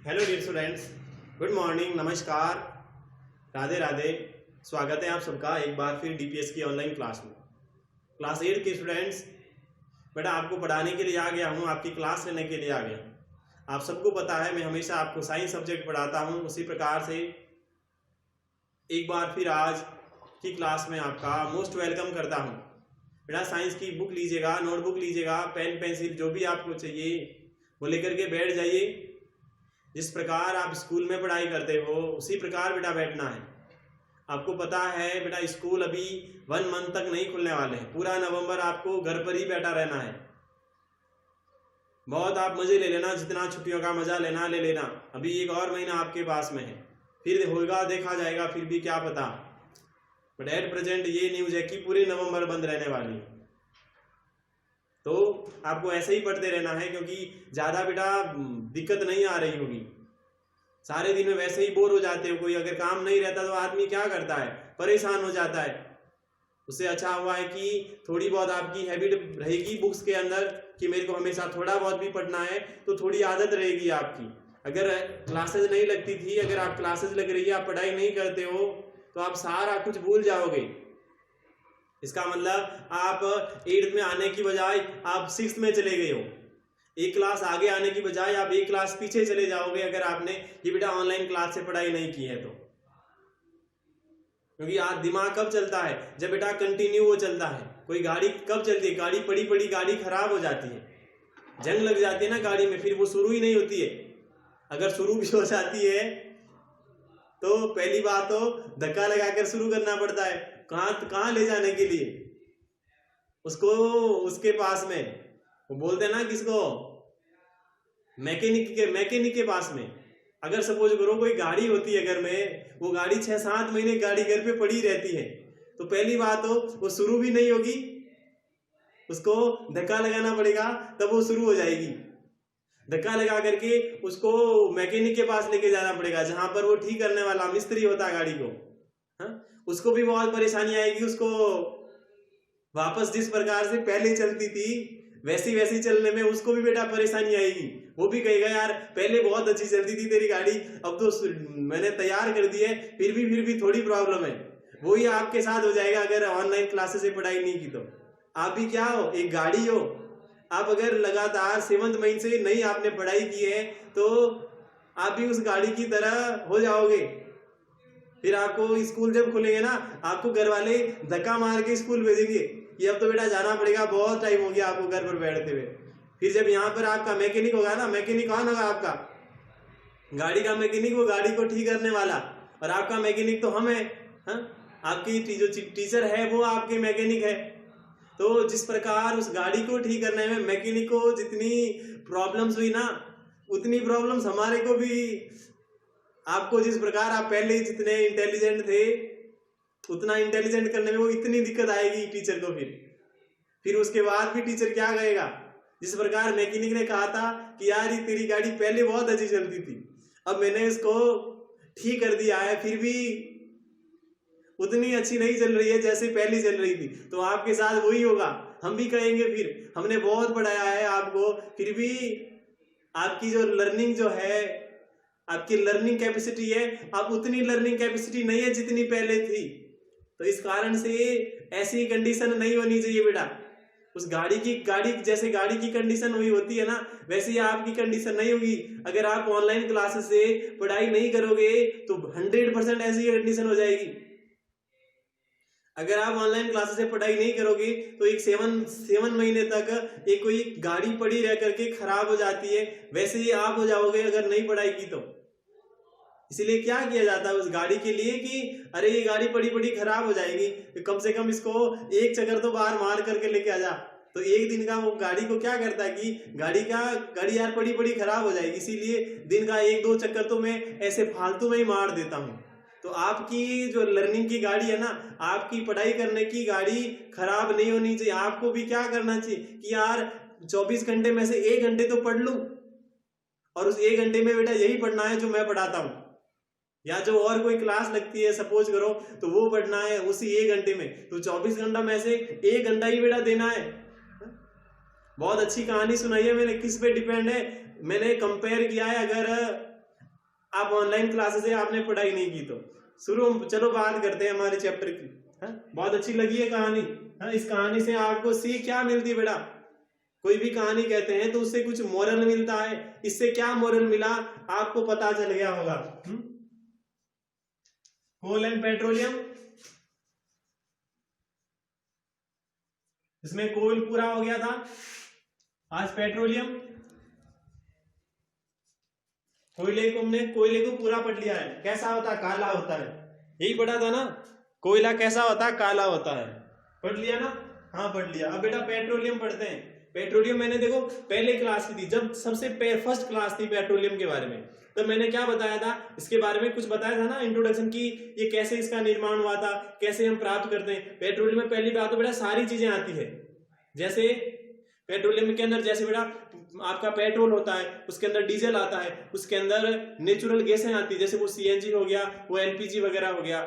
Hello dear students, good morning, नमस्कार, राधे राधे। स्वागत है आप सबका एक बार फिर डीपीएस की ऑनलाइन क्लास में। क्लास 8 के स्टूडेंट्स, बेटा आपको पढ़ाने के लिए आ गया हूँ, आपकी क्लास लेने के लिए आ गया हूँ। आप सबको पता है मैं हमेशा आपको साइंस सब्जेक्ट पढ़ाता हूँ, उसी प्रकार से एक बार फिर आज की क्लास में आपका मोस्ट वेलकम करता हूँ। बेटा साइंस की बुक लीजिएगा, नोटबुक लीजिएगा, पेन पेंसिल जो भी आपको चाहिए वो लेकर के बैठ जाइए। जिस प्रकार आप स्कूल में पढ़ाई करते हो उसी प्रकार बेटा बैठना है। आपको पता है बेटा स्कूल अभी 1 मंथ तक नहीं खुलने वाले हैं, पूरा नवंबर आपको घर पर ही बैठा रहना है। बहुत आप मजे ले लेना, जितना छुट्टियों का मजा लेना ले लेना। अभी 1 और महीना आपके पास में है, फिर होगा देखा जाएगा, फिर भी क्या पता। बट एट प्रेजेंट ये न्यूज है कि पूरे नवंबर बंद रहने वाली है। तो आपको ऐसे ही पढ़ते रहना है, क्योंकि ज़्यादा बेटा दिक्कत नहीं आ रही होगी। सारे दिन में वैसे ही बोर हो जाते हो, कोई अगर काम नहीं रहता तो आदमी क्या करता है, परेशान हो जाता है। उससे अच्छा हुआ है कि थोड़ी बहुत आपकी हैबिट रहेगी बुक्स के अंदर कि मेरे को हमेशा थोड़ा बहुत भी पढ़ना है, तो थोड़ी आदत रहेगी आपकी। अगर क्लासेज नहीं लगती थी, अगर आप क्लासेज लग रही है, आप पढ़ाई नहीं करते हो, तो आप सारा कुछ भूल जाओगे। इसका मतलब आप 8th में आने की बजाय आप 6th में चले गए हो। एक क्लास आगे आने की बजाय आप एक क्लास पीछे चले जाओगे, अगर आपने ये बेटा ऑनलाइन क्लास से पढ़ाई नहीं की है तो। क्योंकि आज दिमाग कब चलता है, जब बेटा कंटिन्यू वो चलता है। कोई गाड़ी कब चलती है, गाड़ी पड़ी पड़ी गाड़ी खराब हो जाती है, जंग लग जाती है ना गाड़ी में, फिर वो शुरू ही नहीं होती है। अगर शुरू भी हो जाती है तो पहली बात तो धक्का लगाकर शुरू करना पड़ता है। कहाँ ले जाने के लिए उसको, उसके पास में वो बोलते हैं ना किसको, मैकेनिक के पास में। अगर सपोज करो कोई गाड़ी होती है घर में, वो गाड़ी 6-7 महीने गाड़ी घर पे पड़ी रहती है, तो पहली बात तो वो शुरू भी नहीं होगी, उसको धक्का लगाना पड़ेगा तब वो शुरू हो जाएगी। धक्का लगा करके उसको मैकेनिक के पास लेके जाना पड़ेगा, जहां पर वो ठीक करने वाला मिस्त्री होता है गाड़ी को। उसको भी बहुत परेशानी आएगी, उसको वापस जिस प्रकार से पहले चलती थी वैसी चलने में उसको भी बेटा परेशानी आएगी। वो भी कहेगा यार पहले बहुत अच्छी चलती थी तेरी गाड़ी, अब तो मैंने तैयार कर दी है, फिर भी थोड़ी प्रॉब्लम है। वही आपके साथ हो जाएगा अगर ऑनलाइन क्लासेस से पढ़ाई नहीं की तो। आप भी क्या हो, एक गाड़ी हो। आप अगर लगातार 7th महीने से नहीं आपने पढ़ाई की है तो आप भी उस गाड़ी की तरह हो जाओगे। फिर आपको स्कूल जब खुलेंगे ना, आपको घर वाले धक्का मार के स्कूल भेजेंगे कि अब तो बेटा जाना पड़ेगा, बहुत टाइम हो गया आपको घर पर बैठते हुए। फिर जब यहाँ पर आपका मैकेनिक होगा ना, मैकेनिक कौन होगा आपका, गाड़ी का मैकेनिक, वो गाड़ी को ठीक करने वाला, और आपका मैकेनिक तो हम है। आपकी जो टीचर है वो आपके मैकेनिक है। तो जिस प्रकार उस गाड़ी को ठीक करने में मैकेनिक को जितनी प्रॉब्लम्स हुई ना, उतनी प्रॉब्लम्स हमारे को भी, आपको जिस प्रकार आप पहले जितने इंटेलिजेंट थे उतना इंटेलिजेंट करने में वो इतनी दिक्कत आएगी टीचर को। फिर उसके बाद भी टीचर क्या कहेगा, जिस प्रकार मैकेनिक ने कहा था कि यार ये तेरी गाड़ी पहले बहुत अच्छी चलती थी, अब मैंने इसको ठीक कर दिया है, फिर भी उतनी अच्छी नहीं चल रही है जैसे पहले चल रही थी। तो आपके साथ वही होगा, हम भी कहेंगे फिर हमने बहुत पढ़ाया है आपको, फिर भी आपकी जो लर्निंग जो है, आपकी लर्निंग कैपेसिटी है, अब उतनी लर्निंग कैपेसिटी नहीं है जितनी पहले थी। तो इस कारण से ऐसी कंडीशन नहीं होनी चाहिए बेटा। उस गाड़ी जैसे गाड़ी की कंडीशन हुई होती है ना, वैसे ही आपकी कंडीशन नहीं होगी। अगर आप ऑनलाइन क्लासेस से पढ़ाई नहीं करोगे तो 100% ऐसी कंडीशन हो जाएगी। अगर आप ऑनलाइन क्लासेस से पढ़ाई नहीं करोगे तो एक 7 महीने तक एक कोई गाड़ी पड़ी रह करके खराब हो जाती है, वैसे ही आप हो जाओगे अगर नहीं पढ़ाई की तो। इसीलिए क्या किया जाता है उस गाड़ी के लिए कि अरे ये गाड़ी पड़ी खराब हो जाएगी, तो कम से कम इसको एक चक्कर तो बाहर मार करके लेके आ जा। तो एक दिन का वो गाड़ी को क्या करता है कि गाड़ी यार पड़ी खराब हो जाएगी, इसीलिए दिन का 1-2 चक्कर तो मैं ऐसे फालतू में ही मार देता हूँ। तो आपकी जो लर्निंग की गाड़ी है ना, आपकी पढ़ाई करने की गाड़ी खराब नहीं होनी चाहिए। आपको भी क्या करना चाहिए कि यार 24 घंटे में से 1 घंटे तो पढ़ लूं, और उस 1 घंटे में बेटा यही पढ़ना है जो मैं पढ़ाता हूं, या जो और कोई क्लास लगती है सपोज करो तो वो पढ़ना है उसी 1 घंटे में। तो 24 घंटा में से 1 घंटा ही बेटा देना है। बहुत अच्छी कहानी सुनाई है मैंने, किस पे डिपेंड है, मैंने कंपेयर किया है। अगर आप ऑनलाइन क्लासेस है, आपने पढ़ाई नहीं की तो शुरू चलो बात करते हैं हमारे चैप्टर की। बहुत अच्छी लगी है कहानी। इस कहानी से आपको सीख क्या मिलती है बेटा? कोई भी कहानी कहते हैं तो उससे कुछ मोरल मिलता है। इससे क्या मोरल मिला आपको पता चल गया होगा। कोल एंड पेट्रोलियम, इसमें कोल पूरा हो गया था, आज पेट्रोलियम। कोयले को पूरा पढ़ लिया है। कैसा होता है? काला होता है। यही पढ़ा था ना, कोयला कैसा होता है? काला होता है। पढ़ लिया ना? हाँ पढ़ लिया। अब बेटा पेट्रोलियम पढ़ते हैं। पेट्रोलियम मैंने देखो पहले क्लास की थी, जब सबसे फर्स्ट क्लास थी पेट्रोलियम के बारे में, तो मैंने क्या बताया था इसके बारे में? कुछ बताया था ना इंट्रोडक्शन की, ये कैसे इसका निर्माण हुआ था, कैसे हम प्राप्त करते हैं। पेट्रोलियम में पहली बात तो बेटा सारी चीजें आती है। जैसे पेट्रोलियम के अंदर जैसे बेटा आपका पेट्रोल होता है, उसके अंदर डीजल आता है, उसके अंदर नेचुरल गैसें आती है, जैसे वो सीएनजी हो गया, वो एलपीजी वगैरह हो गया,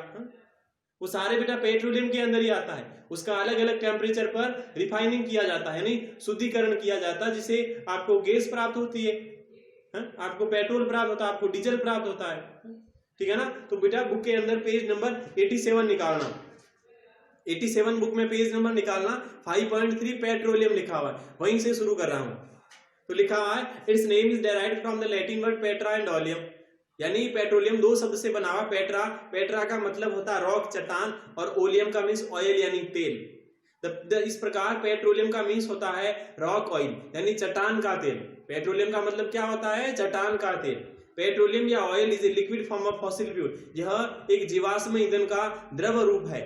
वो सारे बेटा पेट्रोलियम के अंदर ही आता है। उसका अलग अलग टेम्परेचर पर रिफाइनिंग किया जाता है, नहीं शुद्धिकरण किया जाता है, जिससे आपको गैस प्राप्त होती है, आपको पेट्रोल प्राप्त होता है, आपको डीजल प्राप्त होता है। ठीक है ना? तो बेटा बुक के अंदर पेज नंबर 87 निकालना, 87 बुक में पेज नंबर निकालना, 5.3 पेट्रोलियम लिखा हुआ है, वहीं से शुरू कर रहा हूं। तो लिखा हुआ है it's name is derived from the Latin word Petra and oleum, यानी पेट्रोलियम दो शब्द से बना हुआ। पेट्रा का मतलब होता है रॉक, चट्टान, और ओलियम का मीन्स ऑयल यानी तेल। इस प्रकार पेट्रोलियम का मीन्स होता है रॉक ऑयल यानी चट्टान का तेल। पेट्रोलियम का मतलब क्या होता है? चट्टान का तेल। पेट्रोलियम या oil is a liquid form of fossil fuel, यह एक जीवाश्म ईंधन का द्रव रूप है।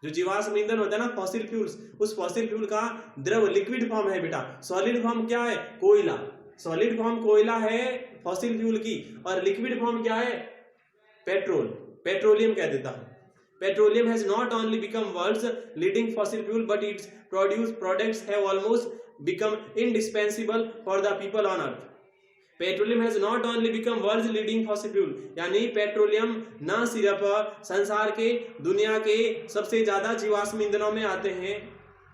जो जीवाश्म ईंधन होता है ना फॉसिल फ्यूल्स, उस फॉसिल फ्यूल का द्रव लिक्विड फॉर्म है बेटा। सॉलिड फॉर्म क्या है? कोयला। सॉलिड फॉर्म कोयला है फॉसिल फ्यूल की, और लिक्विड फॉर्म क्या है? पेट्रोल, पेट्रोलियम कह देता हूं। Petroleum has not only become world's leading fossil fuel but its products have almost become indispensable for the people on earth. Petroleum has not only become world's leading fossil fuel, यानी petroleum न सिर्फ संसार के दुनिया के सबसे ज्यादा जीवाश्म ईंधनों में आते हैं,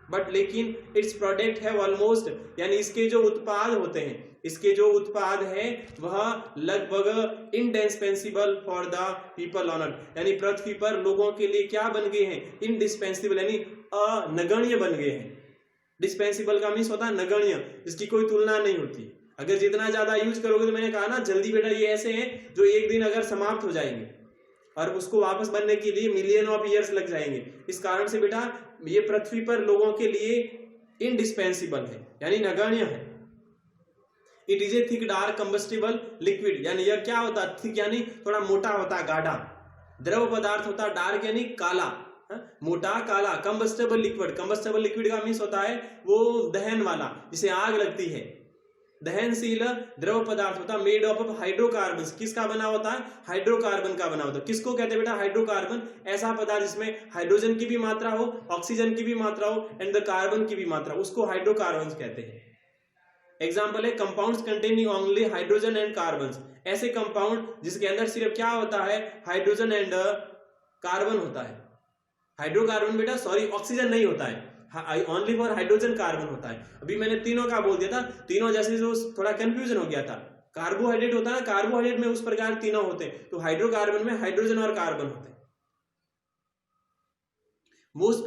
बट लेकिन इट्स प्रोडक्ट है ऑलमोस्ट, यानी इसके जो उत्पाद होते हैं, इसके जो उत्पाद है वह लगभग indispensable for the people on अर्थ, यानी पृथ्वी पर लोगों के लिए क्या बन गए हैं? इंडिस्पेंसिबल यानी अनगण्य बन गए हैं। डिस्पेंसिबल का मीन्स होता है नगण्य, इसकी कोई तुलना नहीं होती। अगर जितना ज्यादा यूज करोगे, तो मैंने कहा ना जल्दी बेटा ये ऐसे हैं जो एक दिन अगर समाप्त हो जाएंगे और उसको वापस बनने के लिए मिलियन ऑफ ईयर्स लग जाएंगे। इस कारण से बेटा ये पृथ्वी पर लोगों के लिए इंडिस्पेंसिबल है यानी नगण्य है। It is a thick dark combustible liquid, यानी यह क्या होता है? थिक यानी थोड़ा मोटा होता है, गाढ़ा। द्रव पदार्थ होता है, डार्क यानी काला, मोटा काला। कंबस्टेबल लिक्विड, कंबस्टेबल लिक्विड का मीन्स होता है वो दहन वाला, जिसे आग लगती है। दहनशील द्रव पदार्थ होता है, मेड ऑफ हाइड्रोकार्बन। किसका बना होता है? हाइड्रोकार्बन का बना होता है। किसको कहते हैं बेटा? हाइड्रोकार्बन। ऐसा पदार्थ जिसमें हाइड्रोजन की भी मात्रा हो, ऑक्सीजन की भी मात्रा हो, एंड द कार्बन की भी मात्रा, उसको हाइड्रोकार्बन कहते हैं। एग्जाम्पल है compounds containing only hydrogen and carbon. ऐसे कंपाउंड जिसके अंदर सिर्फ क्या होता है? हाइड्रोजन एंड कार्बन होता है। हाइड्रोकार्बन बेटा सॉरी ऑक्सीजन नहीं होता है, ओनली फॉर हाइड्रोजन कार्बन होता है। अभी मैंने तीनों का बोल दिया था, तीनों जैसे जो थोड़ा कंफ्यूजन हो गया था। कार्बोहाइड्रेट होता है, कार्बोहाइड्रेट में उस प्रकार तीनों होते हैं, तो हाइड्रोकार्बन में हाइड्रोजन और कार्बन होते हैं। Most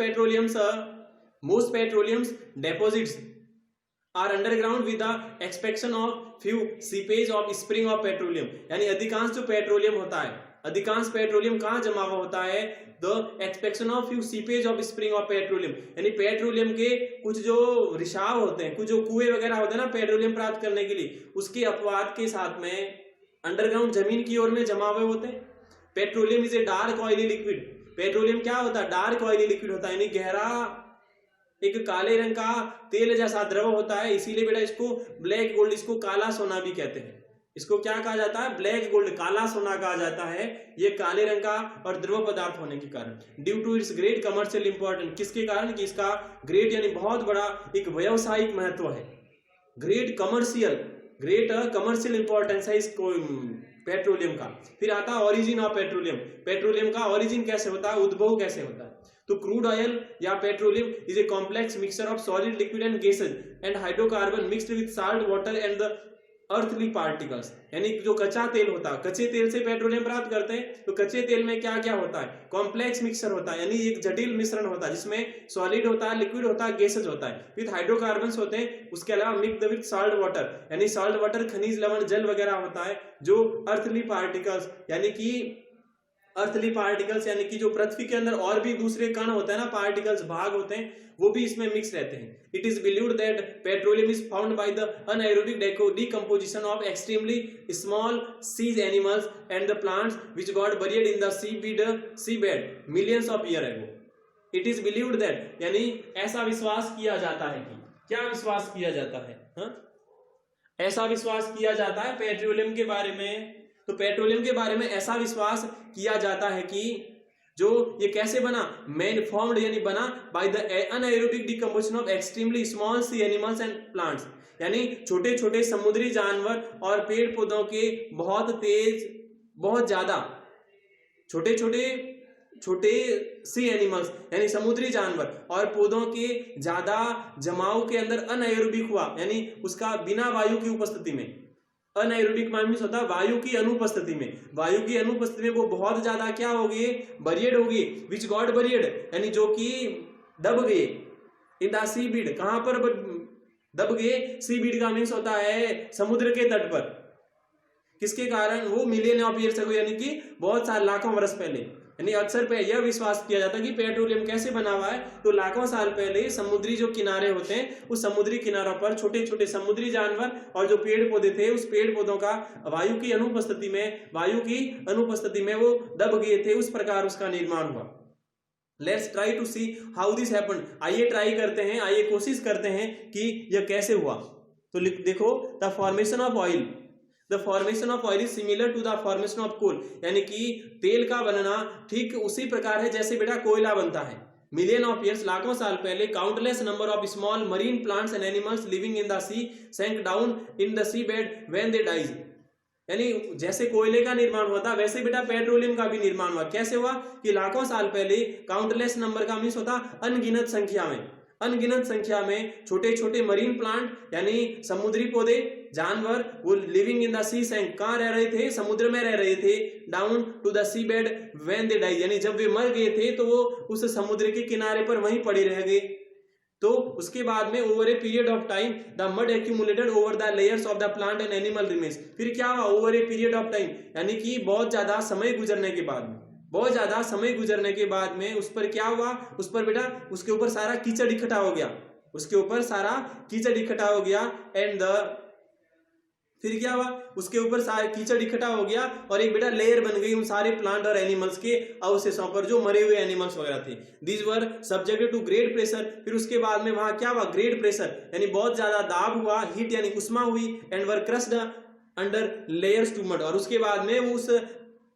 petroleums deposits are underground with the expectation of few seepage of spring of petroleum, यानी अधिकांश जो पेट्रोलियम होता है, अधिकांश पेट्रोलियम कहां जमा हुआ होता है? The expectation of few seepage of spring of petroleum, यानी पेट्रोलियम के कुछ जो रिसाव होते हैं, कुछ जो कुएं वगैरह होते हैं ना पेट्रोलियम प्राप्त करने के लिए, उसके अपवाद के साथ में अंडरग्राउंड जमीन की ओर में जमा हुए होते हैं। Petroleum is a dark oily liquid. Petroleum क्या होता है? डार्क ऑयली लिक्विड होता है, यानी गहरा एक काले रंग का तेल जैसा द्रव होता है। इसीलिए बेटा इसको ब्लैक गोल्ड, इसको काला सोना भी कहते हैं। इसको क्या कहा जाता है? ब्लैक गोल्ड, काला सोना कहा जाता है, ये काले रंग का और द्रव पदार्थ होने के कारण। Due to its great commercial importance, किसके कारण? कि इसका ग्रेट यानी बहुत बड़ा एक व्यावसायिक महत्व है। ग्रेट कमर्शियल इंपॉर्टेंस है इसको पेट्रोलियम का। फिर आता है ओरिजिन ऑफ पेट्रोलियम। पेट्रोलियम का ओरिजिन कैसे होता है? उद्भव कैसे होता है? तो क्रूड ऑयल या petroleum is a complex mixture of solid, liquid and gases and hydrocarbon mixed with salt, water and the earthly particles, यानी जो कच्चा तेल होता है, कच्चे तेल से पेट्रोलियम प्राप्त करते हैं, तो कच्चे तेल में क्या क्या होता है, कॉम्प्लेक्स मिक्सचर होता है, यानी एक जटिल मिश्रण होता है जिसमें सॉलिड होता है, लिक्विड होता है, गैसेज होता है, फिर हाइड्रोकार्बन्स होते हैं, उसके अलावा मिक्स्ड विद सॉल्ट वाटर, यानी सॉल्ट वाटर, खनिज लवण, जल वगैरह होता है, जो अर्थली पार्टिकल्स यानी कि अर्थली पार्टिकल्स यानी कि जो पृथ्वी के अंदर और भी दूसरे कण होते हैं ना, पार्टिकल्स, भाग होते हैं, वो भी इसमें मिक्स रहते हैं। It is believed that petroleum is found by the anaerobic decomposition of extremely small seas animals and the plants which got buried in the seabed millions of year ago. It is believed that, यानी ऐसा विश्वास किया जाता है कि, क्या विश्वास किया जाता है, ऐसा विश्वास किया जाता है पेट्रोलियम के बारे में, तो पेट्रोलियम के बारे में ऐसा विश्वास किया जाता है कि जो ये कैसे बना, मैन फॉर्म्ड यानी बना by the anaerobic decomposition of extremely small sea animals and plants, यानी छोटे छोटे समुद्री जानवर और पेड़ पौधों के बहुत तेज, बहुत ज्यादा छोटे सी एनिमल्स यानी समुद्री जानवर और पौधों के ज्यादा जमाव के अंदर अनएरोबिक हुआ, यानी उसका बिना वायु की उपस्थिति में, अनएरोबिक मीन्स होता है वायु की अनुपस्थिति में, वायु की अनुपस्थिति में वो बहुत ज्यादा क्या हो गए, बरियड हो गए, विच गॉट बरियड यानी जो कि दब गए, इन द सी बीड, कहां पर दब गए, सी बीड का मीन्स होता है समुद्र के तट पर, किसके कारण, वो मिलियन ऑफ ईयर्स अगो यानी कि बहुत सारे लाखों वर्ष पहले, यानी अक्सर पे यह विश्वास किया जाता है कि पेट्रोलियम कैसे बना हुआ है, तो लाखों साल पहले समुद्री जो किनारे होते हैं, उस समुद्री किनारों पर छोटे छोटे समुद्री जानवर और जो पेड़ पौधे थे, उस पेड़ पौधों का वायु की अनुपस्थिति में वो दब गए थे, उस प्रकार उसका निर्माण हुआ। Let's try to see how this happened, आइए ट्राई करते हैं, आइए कोशिश करते हैं कि यह कैसे हुआ। तो देखो, the formation of oil, the formation of oil is similar to the formation of coal, यानी कि तेल का बनना ठीक उसी प्रकार है जैसे बेटा कोयला बनता है। मिलियन ऑफ ईयर्स, लाखों साल पहले, countless number of small marine plants and animals living in the sea sank down in the sea bed when they dies, यानी जैसे कोयले का निर्माण हुआ था वैसे बेटा पेट्रोलियम का भी निर्माण हुआ। कैसे हुआ कि लाखों साल पहले, काउंटलेस नंबर का मीन्स होता अनगिनत संख्या में छोटे छोटे मरीन प्लांट यानी समुद्री पौधे, जानवर, वो लिविंग इन द सी सैंक, कहां रह रहे थे, समुद्र में रह रहे थे, down to the sea bed when they die, यानी जब वे मर गए थे तो वो उस समुद्र के किनारे पर वहीं पड़े रह गए। तो उसके बाद में over a period of time the mud accumulated over the layers of the plant and animal remains, फिर क्या हुआ, over a period of time यानी कि बहुत ज्यादा समय गुजरने के बाद में उस पर क्या हुआ, उस पर बेटा उसके ऊपर सारा कीचड़ इकट्ठा हो गया, एंड फिर क्या हुआ, उसके ऊपर सारे कीचड़ इकट्ठा हो गया और एक बेटा लेयर बन गई उन सारे प्लांट और एनिमल्स के अवशेषों पर, जो मरे हुए एनिमल्स वगैरह थे। These were subjected to great pressure, फिर उसके बाद में वहां क्या हुआ, ग्रेट प्रेशर यानी बहुत ज्यादा दाब हुआ, हीट यानी उष्मा हुई, and were crushed under layers to mud, और उसके बाद में वो उस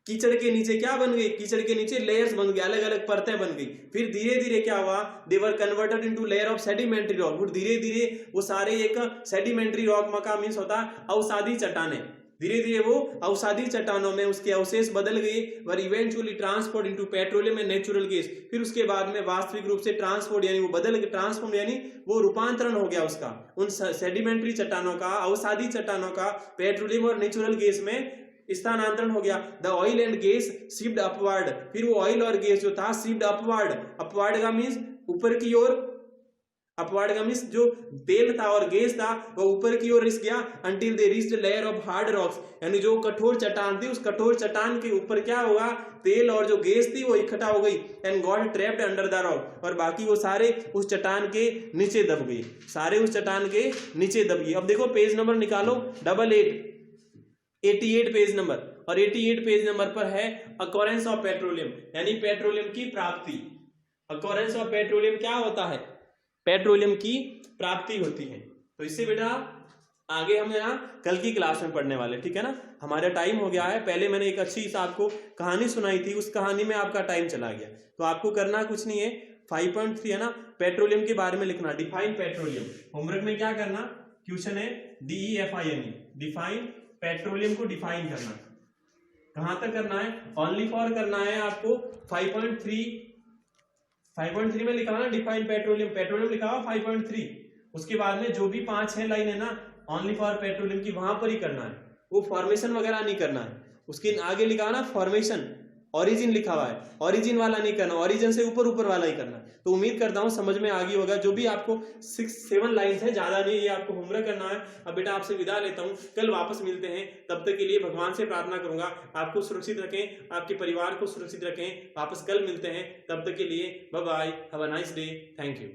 कीचड़ के नीचे क्या बन गई, कीचड़ के नीचे लेयर्स बन गई, अलग अलग परतें बन गई। फिर धीरे धीरे क्या हुआ, they were converted into layer of sedimentary rock, फिर धीरे धीरे वो सारे एक सेडिमेंट्री रॉक का मीन्स होता है अवसादी चट्टानें, धीरे धीरे वो अवसादी चट्टानों में उसके अवशेष बदल गए, were eventually transport into petroleum and natural gas, फिर उसके बाद में वास्तविक रूप से ट्रांसपोर्ट यानी वो बदल के ट्रांसफॉर्म यानी वो रूपांतरण हो गया उसका, उन सेडिमेंट्री चट्टानों का, अवसादी चट्टानों का पेट्रोलियम और नेचुरल गैस में स्थानांतरण हो गया। The oil and gas shift upward, फिर वो ऑयल और गैस जो था शिफ्ट अपवर्ड का मीन्स ऊपर की ओर, अपवर्ड का मीन्स जो तेल था और गैस था वो ऊपर की ओर रिस गया, until they reached layer of hard rocks, यानी जो कठोर चट्टान थी उस कठोर चट्टान के ऊपर क्या होगा, तेल और जो गैस थी वो इकट्ठा हो गई, and got trapped under the rock, और बाकी वो सारे उस चट्टान के नीचे दब गए, अब देखो पेज नंबर निकालो 88 पेज नंबर, और 88 पेज नंबर पर है अकोरेंस ऑफ पेट्रोलियम, यानी पेट्रोलियम की प्राप्ति। अकोरेंस ऑफ पेट्रोलियम क्या होता है, पेट्रोलियम की प्राप्ति होती है। तो इससे बेटा आगे हम यहाँ कल की क्लास में पढ़ने वाले, ठीक है ना, हमारा टाइम हो गया है। पहले मैंने एक अच्छी आपको कहानी सुनाई थी, उस कहानी में आपका टाइम चला गया, तो आपको करना कुछ नहीं है, 5.3 है ना, पेट्रोलियम के बारे में लिखना, डिफाइन पेट्रोलियम। होमवर्क में क्या करना, क्वेश्चन है DEFINE, डिफाइन पेट्रोलियम को डिफाइन करना। कहां तक करना है, ओनली फॉर करना है आपको 5.3 में लिखा ना डिफाइन पेट्रोलियम लिखा हुआ 5.3, उसके बाद में जो भी 5-6 लाइन है ना ओनली फॉर पेट्रोलियम की वहां पर ही करना है, वो फॉर्मेशन वगैरह नहीं करना है। उसके आगे लिखा हुआ ना फॉर्मेशन, ओरिजिन लिखा हुआ है, ओरिजिन वाला नहीं करना, ओरिजिन से ऊपर ऊपर वाला ही करना। तो उम्मीद करता हूं समझ में आ गई होगा। जो भी आपको 6-7 लाइन्स है, ज्यादा नहीं, ये आपको होमवर्क करना है। अब बेटा आपसे विदा लेता हूं, कल वापस मिलते हैं। तब तक के लिए भगवान से प्रार्थना करूंगा आपको सुरक्षित रखें, आपके परिवार को सुरक्षित रखें। वापस कल मिलते हैं, तब तक के लिए bye bye, have a nice day, thank you.